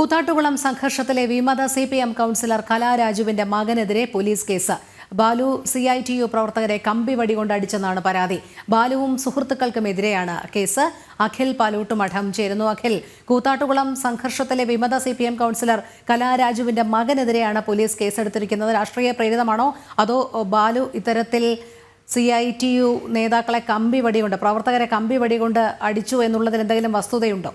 കൂത്താട്ടുകുളം സംഘർഷത്തിലെ വിമത CPM councillor കലാരാജുവിന്റെ മകനെതിരെ പോലീസ് കേസ്. ബാലു CITU പ്രവർത്തകരെ കമ്പിവടി കൊണ്ട് അടിച്ചെന്നാണ് പരാതി. ബാലുവും സുഹൃത്തുക്കൾക്കുമെതിരെയാണ് കേസ്. അഖിൽ പാലൂട്ടുമഠം ചേരുന്നു. അഖിൽ, കൂത്താട്ടുകുളം സംഘർഷത്തിലെ വിമത CPM കൗൺസിലർ കലാരാജുവിന്റെ മകനെതിരെയാണ് പോലീസ് കേസെടുത്തിരിക്കുന്നത്. രാഷ്ട്രീയ പ്രേരിതമാണോ അതോ ബാലു ഇത്തരത്തിൽ CITU നേതാക്കളെ പ്രവർത്തകരെ കമ്പിവടി കൊണ്ട് അടിച്ചു എന്നുള്ളതിൽ എന്തെങ്കിലും വസ്തുതയുണ്ടോ?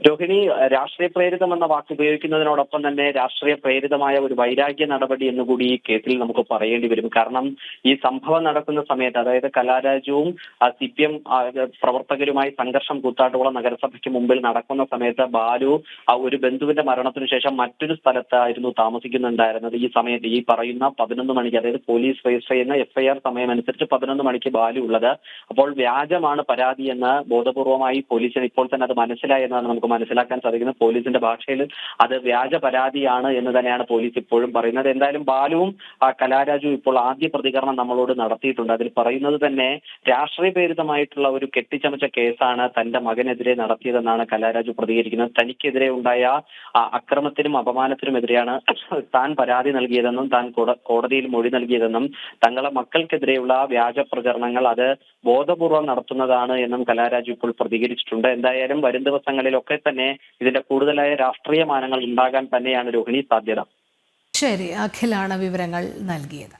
രോഹിണി, രാഷ്ട്രീയ പ്രേരിതം എന്ന വാക്ക് ഉപയോഗിക്കുന്നതിനോടൊപ്പം തന്നെ രാഷ്ട്രീയ പ്രേരിതമായ ഒരു വൈരാഗ്യ നടപടി എന്നുകൂടി ഈ കേസിൽ നമുക്ക് പറയേണ്ടി വരും. കാരണം ഈ സംഭവം നടക്കുന്ന സമയത്ത്, അതായത് കലാരാജുവും CPM പ്രവർത്തകരുമായി സംഘർഷം കൂത്താട്ടുകുളം നഗരസഭയ്ക്ക് മുമ്പിൽ നടക്കുന്ന സമയത്ത് ബാലു ഒരു ബന്ധുവിന്റെ മരണത്തിനു ശേഷം മറ്റൊരു സ്ഥലത്തായിരുന്നു താമസിക്കുന്നുണ്ടായിരുന്നത്. ഈ സമയത്ത് ഈ പറയുന്ന 11 മണിക്ക്, അതായത് പോലീസ് രജിസ്റ്റർ ചെയ്യുന്ന FIR സമയം അനുസരിച്ച് 11 മണിക്ക് ബാലു ഉള്ളത്. അപ്പോൾ വ്യാജമാണ് പരാതി എന്ന് ബോധപൂർവമായി പോലീസിന് ഇപ്പോൾ തന്നെ അത് മനസ്സിലായി എന്നാണ് നമുക്ക് മനസ്സിലാക്കാൻ സാധിക്കുന്നത്. പോലീസിന്റെ ഭാഷയിൽ അത് വ്യാജ പരാതിയാണ് എന്ന് തന്നെയാണ് പോലീസ് ഇപ്പോഴും പറയുന്നത്. എന്തായാലും ബാലുവും കലാരാജുവും ഇപ്പോൾ ആദ്യ പ്രതികരണം നമ്മളോട് നടത്തിയിട്ടുണ്ട്. അതിൽ പറയുന്നത് തന്നെ രാഷ്ട്രീയ പ്രേരിതമായിട്ടുള്ള ഒരു കെട്ടിച്ചമച്ച കേസാണ് തന്റെ മകനെതിരെ നടത്തിയതെന്നാണ് കലാരാജു പ്രതികരിക്കുന്നത്. തനിക്കെതിരെ ഉണ്ടായ അക്രമത്തിനും അപമാനത്തിനുമെതിരെയാണ് താൻ പരാതി നൽകിയതെന്നും താൻ കോടതിയിൽ മൊഴി നൽകിയതെന്നും തങ്ങളെ മക്കൾക്കെതിരെയുള്ള വ്യാജ പ്രചരണങ്ങൾ അത് ബോധപൂർവം നടത്തുന്നതാണ് എന്നും കലാരാജു ഇപ്പോൾ പ്രതികരിച്ചിട്ടുണ്ട്. എന്തായാലും വരും ദിവസങ്ങളിലൊക്കെ തന്നെ ഇതിന്റെ കൂടുതലായ രാഷ്ട്രീയ മാനങ്ങൾ ഉണ്ടാകാൻ തന്നെയാണ് രോഹിണി സാധ്യത. ശരി, അഖിലാണ് വിവരങ്ങൾ നൽകിയത്.